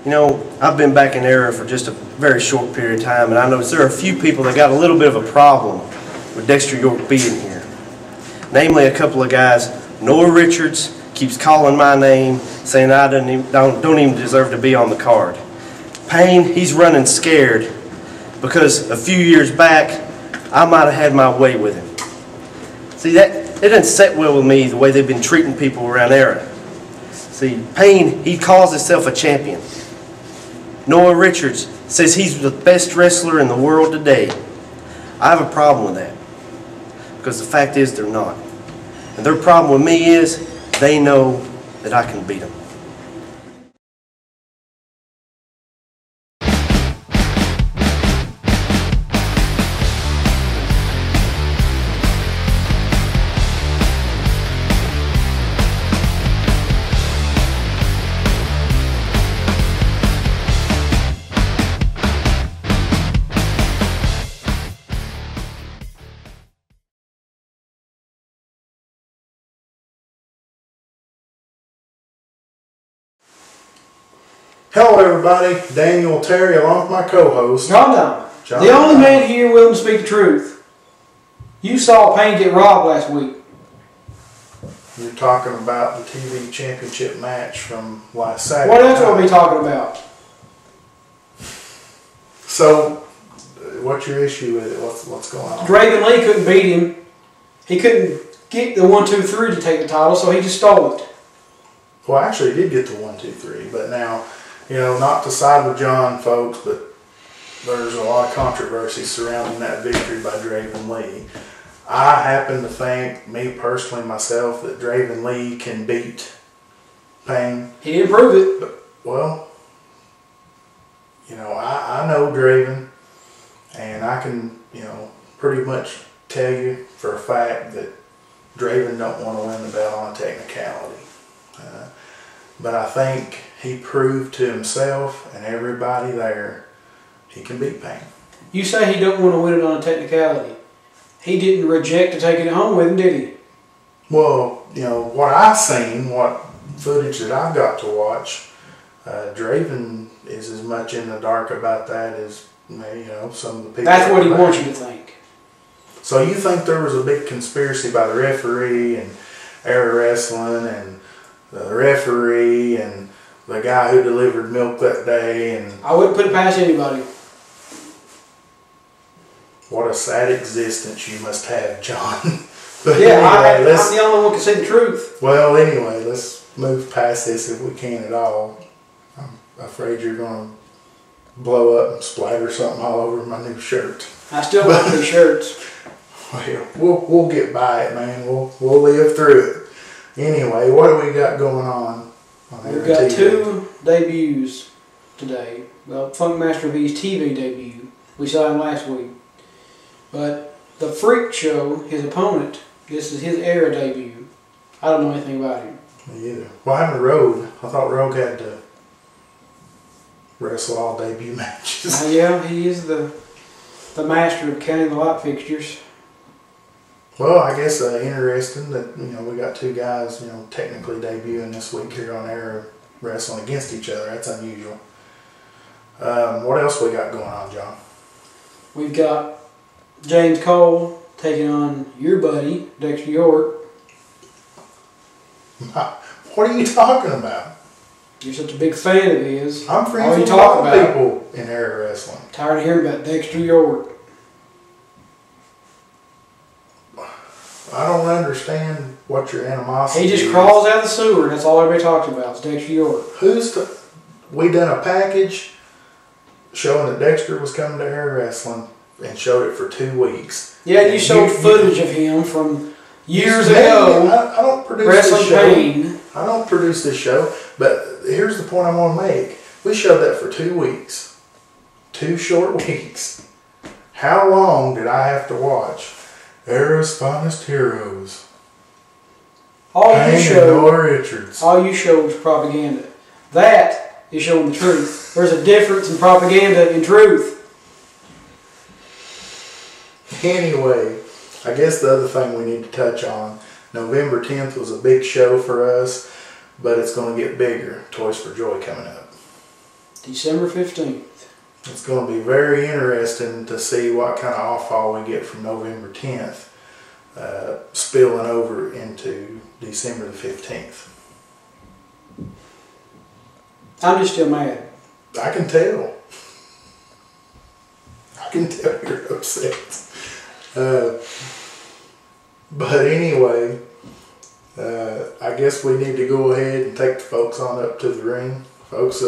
You know, I've been back in Era for just a very short period of time, and I noticed there are a few people that got a little bit of a problem with Dexter York being here. Namely, a couple of guys. Noah Richards keeps calling my name, saying I don't even deserve to be on the card. Payne, he's running scared because a few years back, I might have had my way with him. See, it doesn't set well with me the way they've been treating people around Era. See, Payne, he calls himself a champion. Noah Richards says he's the best wrestler in the world today. I have a problem with that because the fact is they're not. And their problem with me is they know that I can beat them. Hello everybody, Daniel Terry along with my co-host. John. The only man here willing to speak the truth. You saw Payne get robbed last week. You're talking about the TV championship match from last Saturday. What else will we be talking about? So, what's your issue with it? What's going on? Draven Lee couldn't beat him. He couldn't get the 1, 2, 3 to take the title, so he just stole it. Well, actually, he did get the 1, 2, 3, but now, you know, not to side with John, folks, but there's a lot of controversy surrounding that victory by Draven Lee. I happen to think, me personally, myself, that Draven Lee can beat Payne. He didn't prove it. But, well, you know, I know Draven, and I can, you know, pretty much tell you for a fact that Draven don't want to win the belt on a technicality. But I think he proved to himself and everybody there he can beat Payne. You say he don't want to win it on a technicality. He didn't reject to take it home with him, did he? Well, you know, what I've seen, what footage that I've got to watch, Draven is as much in the dark about that as, you know, some of the people. That's what he wants you to think. So you think there was a big conspiracy by the referee and Era Wrestling and the referee and the guy who delivered milk that day, and I wouldn't put it past anybody. What a sad existence you must have, John. But yeah, anyway, I'm the only one who can say the truth. Well, anyway, let's move past this if we can at all. I'm afraid you're going to blow up and splatter something all over my new shirt. I still like these shirts. Well, we'll get by it, man. We'll live through it. Anyway, what do we got going on? We've got 2 debuts today. Well, Funkmaster V's TV debut. We saw him last week. But the Freak Show, his opponent, this is his Era debut. I don't know anything about him. Me either. What happened to Rogue? I thought Rogue had to wrestle all debut matches. Yeah, he is the master of counting the light fixtures. Well, I guess interesting that, you know, we got 2 guys, you know, technically debuting this week here on Era wrestling against each other. That's unusual. What else we got going on, John? We've got James Cole taking on your buddy, Dexter York. What are you talking about? You're such a big fan of his. I'm friends with a lot of people in Era wrestling. Tired of hearing about Dexter York. I don't understand what your animosity is. He just crawls out of the sewer. That's all everybody talks about is Dexter York. We done a package showing that Dexter was coming to Era Wrestling and showed it for 2 weeks. Yeah, you showed footage of him from years ago. I don't produce wrestling this show. Payne. I don't produce this show, but here's the point I want to make. We showed that for 2 weeks. 2 short weeks. How long did I have to watch Era's Finest Heroes? All you showed was propaganda. That is showing the truth. There's a difference in propaganda and truth. Anyway, I guess the other thing we need to touch on, November 10th was a big show for us, but it's going to get bigger. Toys for Joy coming up. December 15th. It's going to be very interesting to see what kind of off-fall we get from November 10th, spilling over into December the 15th. I'm just still mad. I can tell. I can tell you're upset. But anyway, I guess we need to go ahead and take the folks on up to the ring. Folks,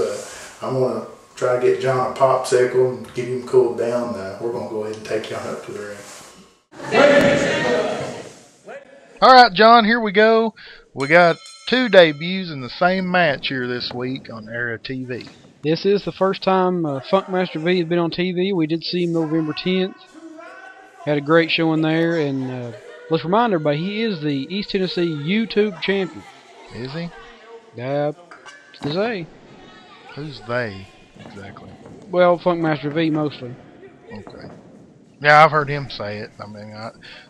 I'm going to try to get John a popsicle and get him cooled down. We're going to go ahead and take you on up to the ring. All right, John, here we go. We got 2 debuts in the same match here this week on Era TV. This is the first time Funkmaster V has been on TV. We did see him November 10th. Had a great showing there, and let's remind everybody, he is the East Tennessee YouTube champion. Is he? It's to say. Who's they, exactly? Well, Funkmaster V mostly. Okay. Yeah, I've heard him say it. I mean,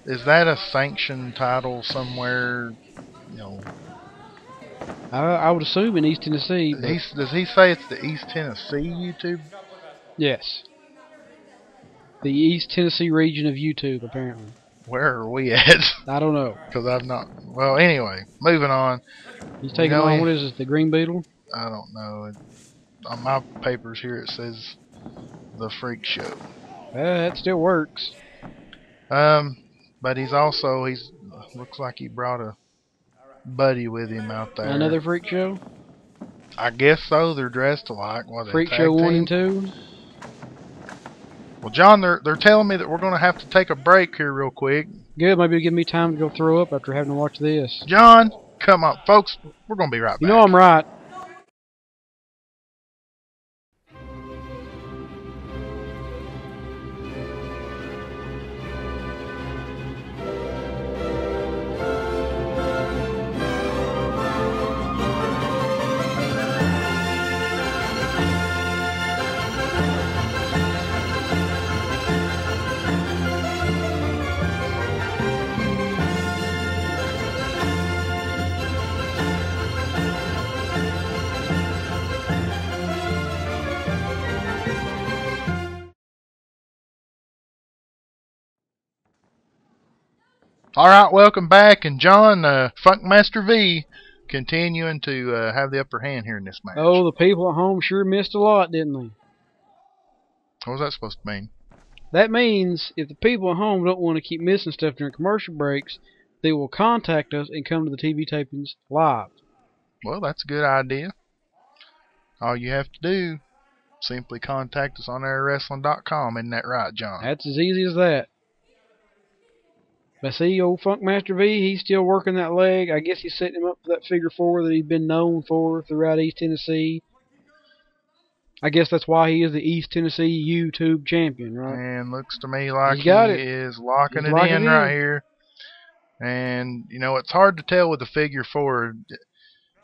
is that a sanctioned title somewhere, you know? I would assume in East Tennessee. Does he say it's the East Tennessee YouTube? Yes. The East Tennessee region of YouTube, apparently. Where are we at? I don't know. Because I've not... Well, anyway, moving on. He's taking on, what is it, the Green Beetle? I don't know. On my papers here it says the Freak Show. That still works. But looks like he brought a buddy with him out there. Another Freak Show? I guess so. They're dressed alike. Freak Show 1 and 2? Well, John, they're telling me that we're going to have to take a break here real quick. Good. Maybe it'll give me time to go throw up after having to watch this. John, come on. Folks, we're going to be right back. You know I'm right. All right, welcome back. And John, Funkmaster V, continuing to have the upper hand here in this match. Oh, the people at home sure missed a lot, didn't they? What was that supposed to mean? That means if the people at home don't want to keep missing stuff during commercial breaks, they will contact us and come to the TV tapings live. Well, that's a good idea. All you have to do, simply contact us on airwrestling.com. Isn't that right, John? That's as easy as that. But see, old Funkmaster V, he's still working that leg. I guess he's setting him up for that figure 4 that he's been known for throughout East Tennessee. I guess that's why he is the East Tennessee YouTube champion, right? And looks to me like he is locking it in right here. And, you know, it's hard to tell with the figure 4.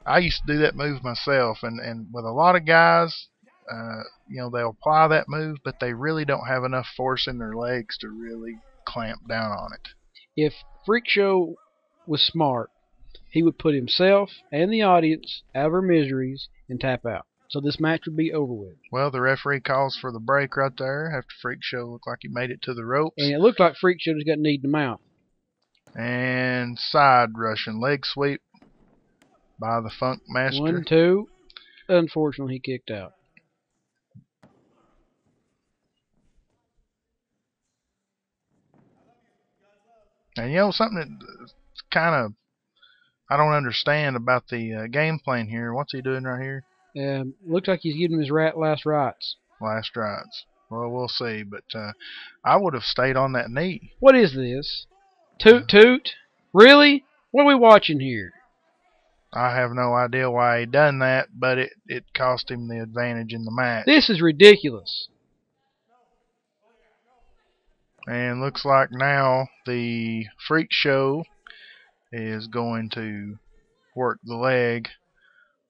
I used to do that move myself. And with a lot of guys, you know, they'll apply that move, but they really don't have enough force in their legs to really clamp down on it. If Freak Show was smart, he would put himself and the audience out of their miseries and tap out. So this match would be over with. Well, the referee calls for the break right there after Freak Show looked like he made it to the ropes. And it looked like Freak Show just got kneed in the mouth. And side Russian leg sweep by the Funkmaster. 1, 2. Unfortunately, he kicked out. And you know something that kind of I don't understand about the game plan here. What's he doing right here? Looks like he's giving him his last rites. Last rites. Well, we'll see. But I would have stayed on that knee. What is this? Toot toot? Really? What are we watching here? I have no idea why he done that, but it cost him the advantage in the match. This is ridiculous. And looks like now the Freak Show is going to work the leg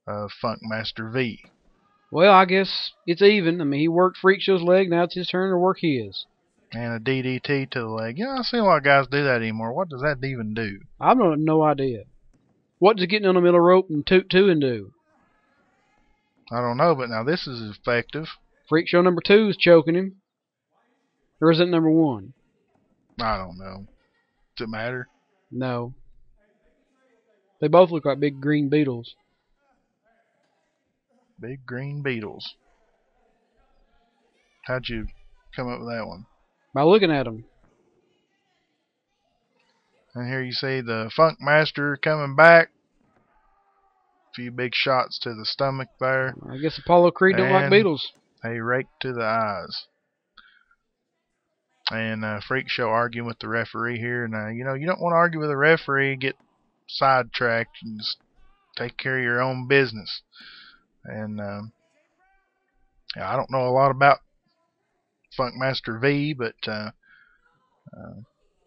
of Funkmaster V. Well, I guess it's even. I mean, he worked Freak Show's leg. Now it's his turn to work his. And a DDT to the leg. You know, I see a lot of guys do that anymore. What does that even do? I've no idea. What does getting on the middle rope and toot and do? I don't know, but now this is effective. Freak Show number 2 is choking him. Or is it number 1? I don't know. Does it matter? No. They both look like big green beetles. Big green beetles. How'd you come up with that one? By looking at them. And here you see the Funkmaster coming back. A few big shots to the stomach there. I guess Apollo Creed don't like beetles. A rake to the eyes. And Freak Show arguing with the referee here. Now, you don't want to argue with a referee, get sidetracked, and just take care of your own business. And I don't know a lot about Funkmaster V, but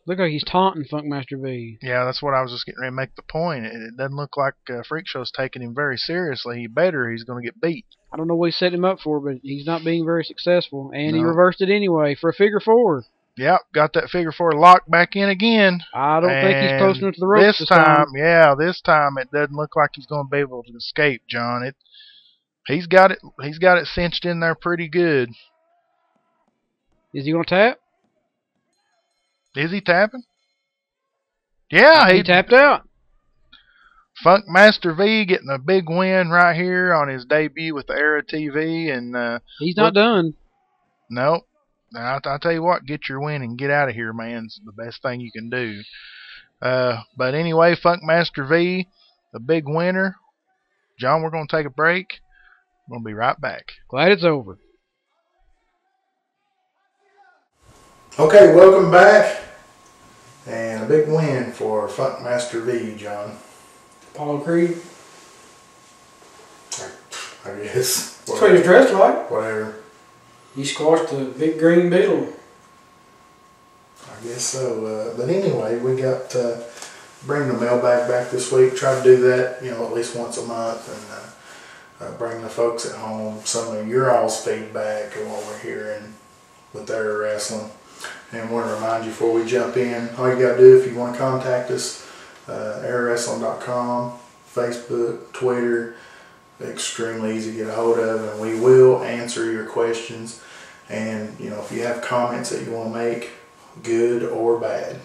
look like he's taunting Funkmaster V. Yeah, that's what I was just getting ready to make the point. It doesn't look like Freak Show's taking him very seriously. He's going to get beat. I don't know what he set him up for, but he's not being very successful. And he reversed it anyway for a figure 4. Yep, got that figure 4 locked back in again. I don't think he's posting it to the ropes this time. Yeah, this time it doesn't look like he's going to be able to escape, John. He's got it cinched in there pretty good. Is he going to tap? Is he tapping? Yeah, he tapped out. Funkmaster V getting a big win right here on his debut with the Era TV, and he's not done. Nope. I'll tell you what, get your win and get out of here, man. It's the best thing you can do. But anyway, Funkmaster V, the big winner. John, we're going to take a break. We're going to be right back. Glad it's over. Okay, welcome back. And a big win for Funkmaster V, John. Apollo Creed? I guess. That's what he's dressed like. Whatever. He squashed the big green beetle. I guess so. But anyway, we got bring the mailbag back this week. Try to do that, at least once a month, and bring the folks at home some of your all's feedback and what we're hearing with their wrestling. And I want to remind you before we jump in, all you got to do if you want to contact us, airwrestling.com, Facebook, Twitter, extremely easy to get a hold of, and we will answer your questions. And if you have comments that you want to make, good or bad,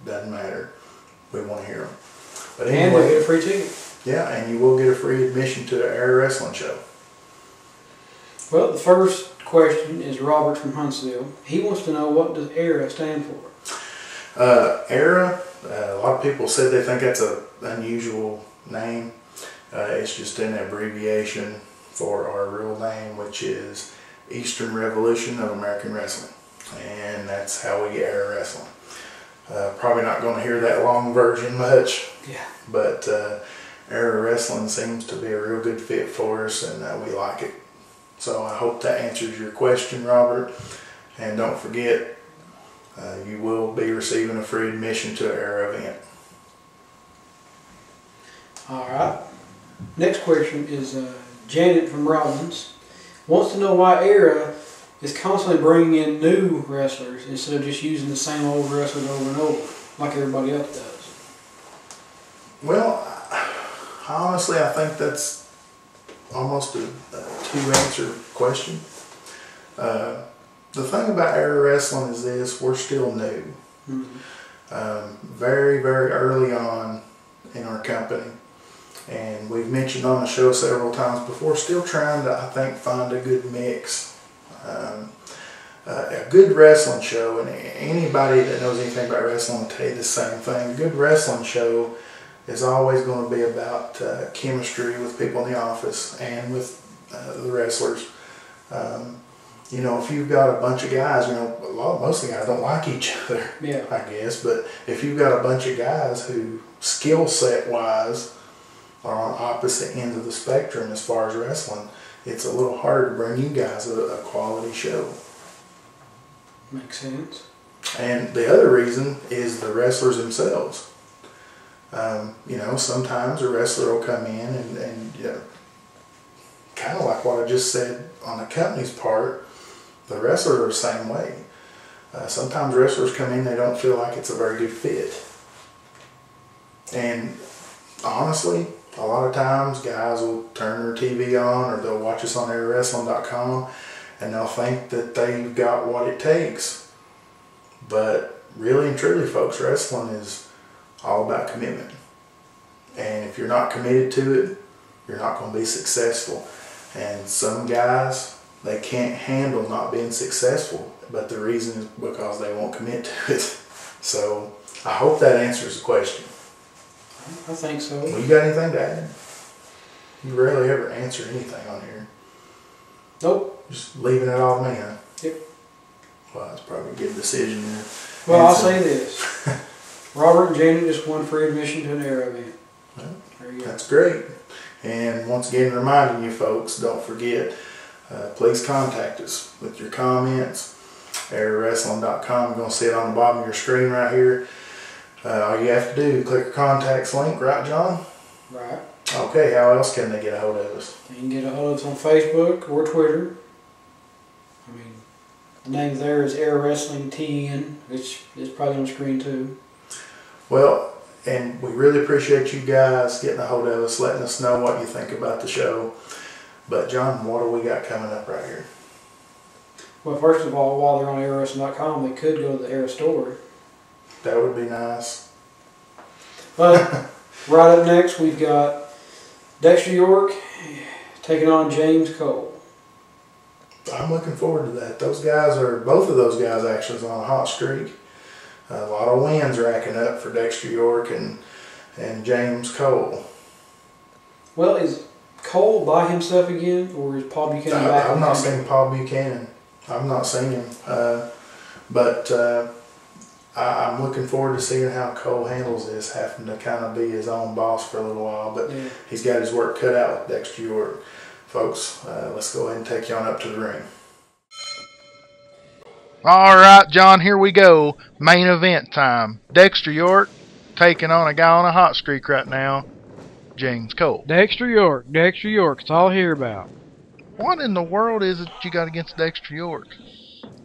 doesn't matter, we want to hear them. But anyway, and you'll get a free ticket. Yeah, and you will get a free admission to the Air Wrestling Show. Well, the first question is Robert from Huntsville. He wants to know, what does ERA stand for? ERA, a lot of people said they think that's an unusual name. It's just an abbreviation for our real name, which is Eastern Revolution of American Wrestling. And that's how we get ERA Wrestling. Probably not going to hear that long version much. Yeah. But ERA Wrestling seems to be a real good fit for us, and we like it. So I hope that answers your question, Robert. And don't forget, you will be receiving a free admission to an ERA event. All right. Next question is Janet from Robbins. Wants to know why ERA is constantly bringing in new wrestlers instead of just using the same old wrestlers over and over like everybody else does. Well, honestly, I think that's almost a two-answer question. The thing about ERA Wrestling is this: we're still new. Mm-hmm. Very, very early on in our company. And we've mentioned on the show several times before, still trying to, I think, find a good mix. A good wrestling show, and anybody that knows anything about wrestling will tell you the same thing. A good wrestling show is always going to be about chemistry with people in the office and with the wrestlers. If you've got a bunch of guys, most of the guys don't like each other, yeah. I guess, but if you've got a bunch of guys who skill set wise are on opposite ends of the spectrum as far as wrestling, it's a little harder to bring you guys a quality show. Makes sense. And the other reason is the wrestlers themselves. Sometimes a wrestler will come in and kind of like what I just said on the company's part, the wrestlers are the same way. Sometimes wrestlers come in, they don't feel like it's a very good fit. And honestly, a lot of times guys will turn their TV on or they'll watch us on airwrestling.com and they'll think that they've got what it takes. But really and truly, folks, wrestling is all about commitment. And if you're not committed to it, you're not going to be successful. And some guys, they can't handle not being successful, but the reason is because they won't commit to it. So I hope that answers the question. I think so. Well, you got anything to add? You rarely ever answer anything on here. Nope. Just leaving it all to me, huh? Yep. Well, that's probably a good decision there. Well, I'll say this. Robert and Janet just won free admission to an air event. Well, there you go. That's great. And once again, reminding you folks, don't forget, please contact us with your comments. airwrestling.com. You're going to see it on the bottom of your screen right here. All you have to do is click the contacts link, right, John? Right. Okay, how else can they get a hold of us? You can get a hold of us on Facebook or Twitter. I mean, the name there is Air Wrestling TN, which is probably on the screen too. Well, and we really appreciate you guys getting a hold of us, letting us know what you think about the show. But John, what do we got coming up right here? Well, first of all, while they're on airwrestling.com, they could go to the Air store. That would be nice. But right up next, we've got Dexter York taking on James Cole. I'm looking forward to that. Those guys are, both of those guys actually, is on a hot streak. A lot of wins racking up for Dexter York and James Cole. Well, is Cole by himself again, or is Paul Buchanan back? I've not seen Paul Buchanan. I've not seen him. But I'm looking forward to seeing how Cole handles this, having to kind of be his own boss for a little while. But yeah, he's got his work cut out with Dexter York. Folks, let's go ahead and take you on up to the ring. All right, John, here we go. Main event time. Dexter York taking on a guy on a hot streak right now, James Cole. Dexter York. It's all I hear about. What in the world is it you got against Dexter York?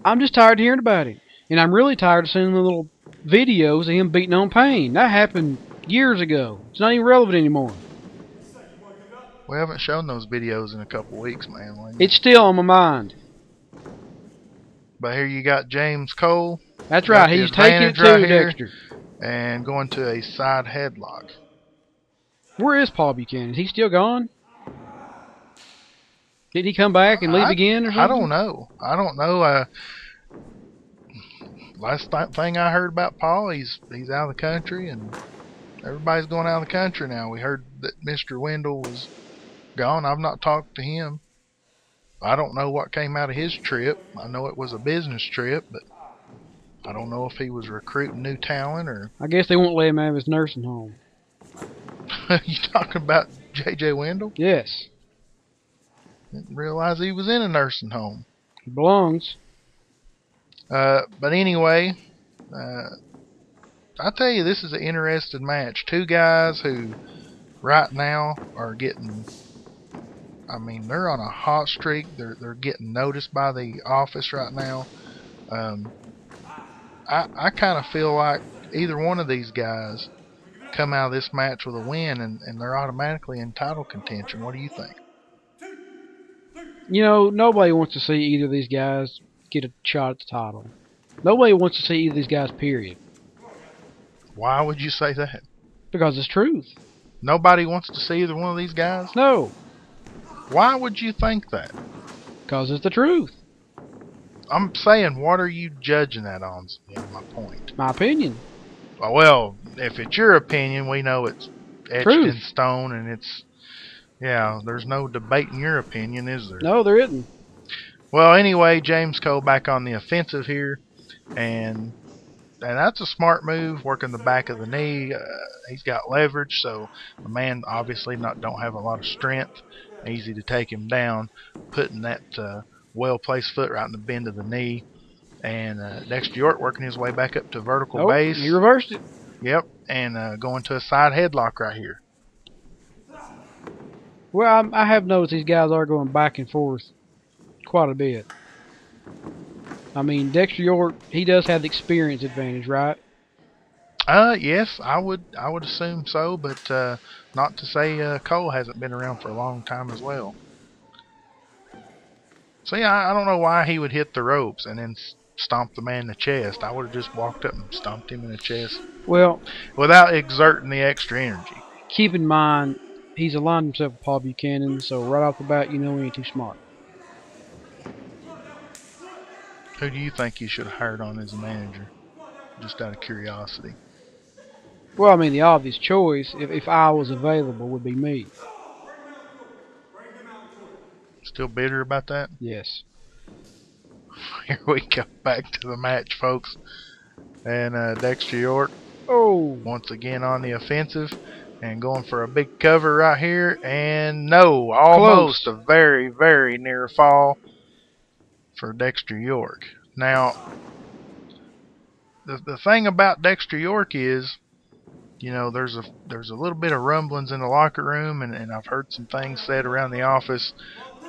I'm just tired of hearing about him. And I'm really tired of seeing the little videos of him beating on Pain. That happened years ago. It's not even relevant anymore. We haven't shown those videos in a couple weeks, man. It's still on my mind. But here you got James Cole. That's right. He's taking it to Dexter. And going to a side headlock. Where is Paul Buchanan? Is he still gone? Did he come back and leave again or something? I don't know. Last thing I heard about Paul, he's out of the country, and everybody's going out of the country now. We heard that Mr. Wendell was gone. I've not talked to him. I don't know what came out of his trip. I know it was a business trip, but I don't know if he was recruiting new talent or... I guess they won't let him out of his nursing home. You talking about J.J. Wendell? Yes. Didn't realize he was in a nursing home. He belongs. But anyway, I tell you, this is an interesting match. Two guys who right now are getting... I mean, they're on a hot streak. They're getting noticed by the office right now. I kind of feel like either one of these guys come out of this match with a win, and they're automatically in title contention. What do you think? You know, nobody wants to see either of these guys get a shot at the title. Nobody wants to see either of these guys, period. Why would you say that? Because it's truth. Nobody wants to see either one of these guys? No. Why would you think that? Because it's the truth. I'm saying, what are you judging that on, is my point. My opinion. Well, if it's your opinion, we know it's etched truth. in stone, and it's... Yeah, there's no debating your opinion, is there? No, there isn't. Well, anyway, James Cole back on the offensive here, and that's a smart move, working the back of the knee. He's got leverage, so the man obviously don't have a lot of strength. Easy to take him down, putting that well-placed foot right in the bend of the knee. And Dexter York working his way back up to vertical base. He reversed it. Yep, and going to a side headlock right here. Well, I have noticed these guys are going back and forth quite a bit. I mean, Dexter York, he does have the experience advantage, right? Yes, I would assume so, but not to say Cole hasn't been around for a long time as well. See, I don't know why he would hit the ropes and then stomp the man in the chest. I would have just walked up and stomped him in the chest. Well, without exerting the extra energy. Keep in mind, he's aligned himself with Paul Buchanan, so right off the bat, you know he ain't too smart. Who do you think you should have hired on as a manager? Just out of curiosity. Well, I mean, the obvious choice, if I was available, would be me. Still bitter about that? Yes. Here we go back to the match, folks. And Dexter York, once again on the offensive and going for a big cover right here. And no, almost a very, very near fall for Dexter York. Now, the thing about Dexter York is, you know, there's a little bit of rumblings in the locker room, and I've heard some things said around the office.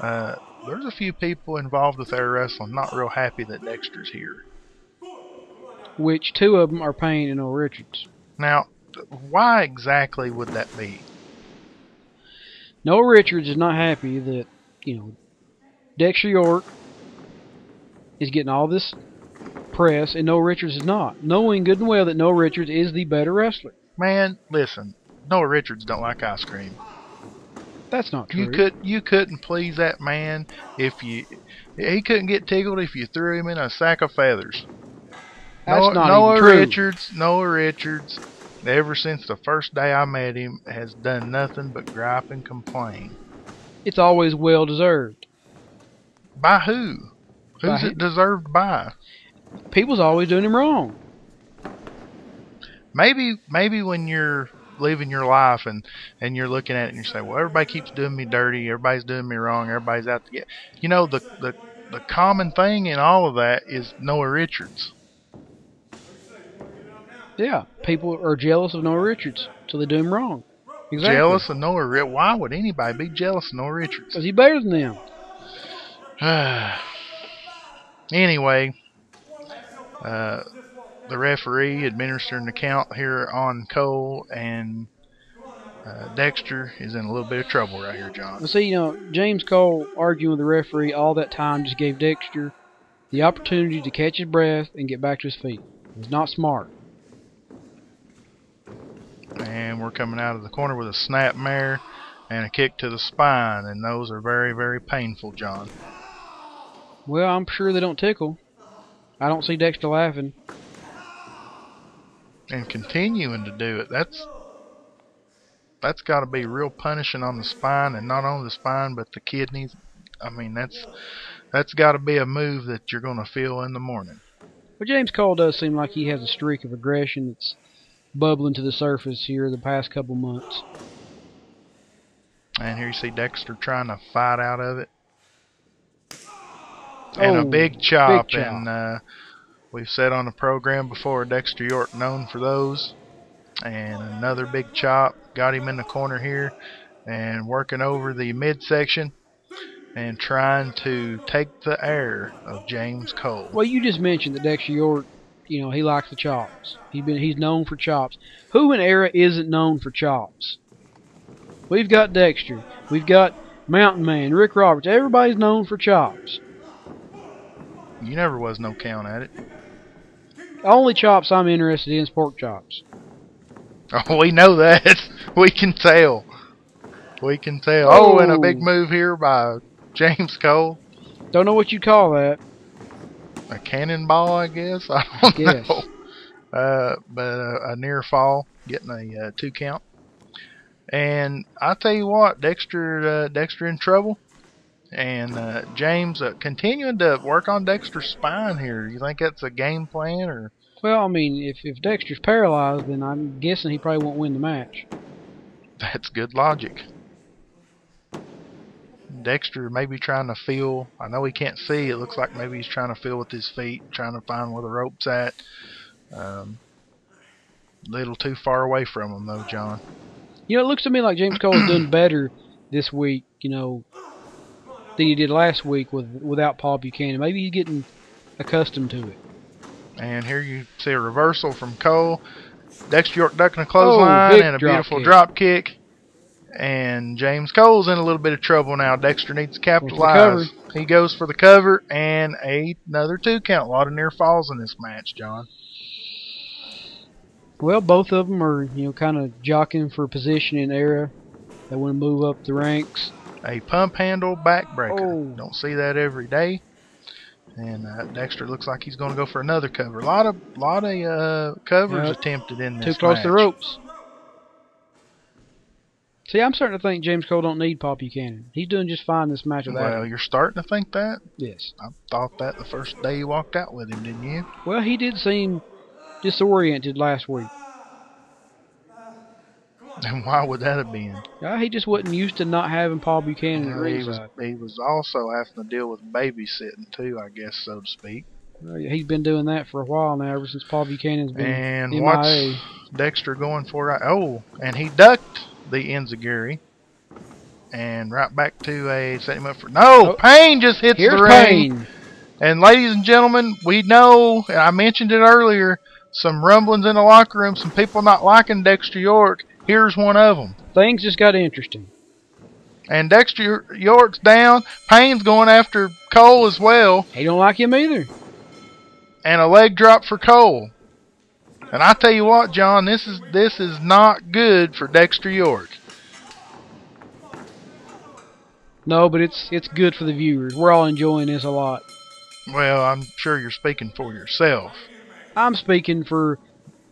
There's a few people involved with Air Wrestling not real happy that Dexter's here. Which two of them are Payne and Earl Richards. Now, why exactly would that be? Noah Richards is not happy that, you know, Dexter York is getting all this press and Noah Richards is not, knowing good and well that Noah Richards is the better wrestler. Man, listen, Noah Richards don't like ice cream. That's not true. You couldn't please that man he couldn't get tickled if you threw him in a sack of feathers. That's not even true. Noah Richards, ever since the first day I met him, has done nothing but gripe and complain. It's always well deserved. By who? Who's it deserved by? People's always doing him wrong. Maybe when you're living your life and you're looking at it and you say, well, everybody keeps doing me dirty, everybody's doing me wrong, everybody's out to get. You know, the common thing in all of that is Noah Richards. Yeah, people are jealous of Noah Richards, so they do him wrong. Exactly. Jealous of Noah Richards? Why would anybody be jealous of Noah Richards? Because he's better than them. Anyway, the referee administering the count here on Cole, and Dexter is in a little bit of trouble right here, John. Well, see, you know, James Cole arguing with the referee all that time just gave Dexter the opportunity to catch his breath and get back to his feet. It was not smart. And we're coming out of the corner with a snap mare and a kick to the spine, and those are very, very painful, John. Well, I'm sure they don't tickle. I don't see Dexter laughing. And continuing to do it, that's got to be real punishing on the spine, and not only the spine but the kidneys. I mean, that's got to be a move that you're going to feel in the morning. But James Cole does seem like he has a streak of aggression that's bubbling to the surface here the past couple months. And here you see Dexter trying to fight out of it. And a big chop. Big chop. And we've said on the program before, Dexter York known for those. And another big chop. Got him in the corner here and working over the midsection and trying to take the air of James Cole. Well, you just mentioned that Dexter York, you know, he likes the chops. He's known for chops. Who in Era isn't known for chops? We've got Dexter. We've got Mountain Man, Rick Roberts. Everybody's known for chops. You never was no count at it. The only chops I'm interested in is pork chops. Oh, we know that. We can tell. We can tell. Oh, and a big move here by James Cole. Don't know what you call that. A cannonball, I guess. I don't know. But a near fall, getting a 2 count. And I tell you what, Dexter in trouble. And James continuing to work on Dexter's spine here. You think that's a game plan, or? Well, I mean, if Dexter's paralyzed, then I'm guessing he probably won't win the match. That's good logic. Dexter may be trying to feel. I know he can't see. It looks like maybe he's trying to feel with his feet, trying to find where the rope's at. Little too far away from him, though, John. You know, it looks to me like James Cole's done better this week, you know, than he did last week without Paul Buchanan. Maybe he's getting accustomed to it. And here you see a reversal from Cole. Dexter York ducking a clothesline and a beautiful drop kick. And James Cole's in a little bit of trouble now. Dexter needs to Goes for the capitalize. He goes for the cover, and another 2 count. A lot of near falls in this match, John. Well, both of them are, kind of jockeying for position in Era. They want to move up the ranks. A pump handle backbreaker. Oh. Don't see that every day. And Dexter looks like he's going to go for another cover. A lot of covers attempted in this match. Too close to the ropes. See, I'm starting to think James Cole don't need Paul Buchanan. He's doing just fine this match without him. Well, you're starting to think that? Yes. I thought that the first day you walked out with him, didn't you? Well, he did seem disoriented last week. And why would that have been? He just wasn't used to not having Paul Buchanan at ringside. He was also having to deal with babysitting too, I guess, so to speak. Well, he's been doing that for a while now, ever since Paul Buchanan's been And MIA. what's Dexter going for? And he ducked the enziguri. And right back to set him up for... No! Payne just hits the ring. Payne. And ladies and gentlemen, we know, and I mentioned it earlier, some rumblings in the locker room, some people not liking Dexter York. Here's one of them. Things just got interesting. And Dexter York's down. Payne's going after Cole as well. He don't like him either. And a leg drop for Cole. And I tell you what, John, this is not good for Dexter York. No, but it's good for the viewers. We're all enjoying this a lot. Well, I'm sure you're speaking for yourself. I'm speaking for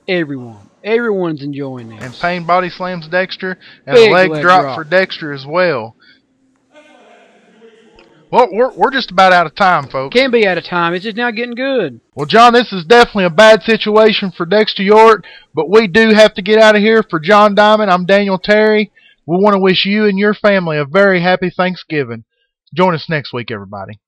everyone. Everyone's enjoying this. And Payne body slams Dexter, and Big a leg drop drop for Dexter as well. Well, we're just about out of time, folks. Can't be out of time. It's just now getting good. Well, John, this is definitely a bad situation for Dexter York, but we do have to get out of here. For John Diamond, I'm Daniel Terry. We want to wish you and your family a very happy Thanksgiving. Join us next week, everybody.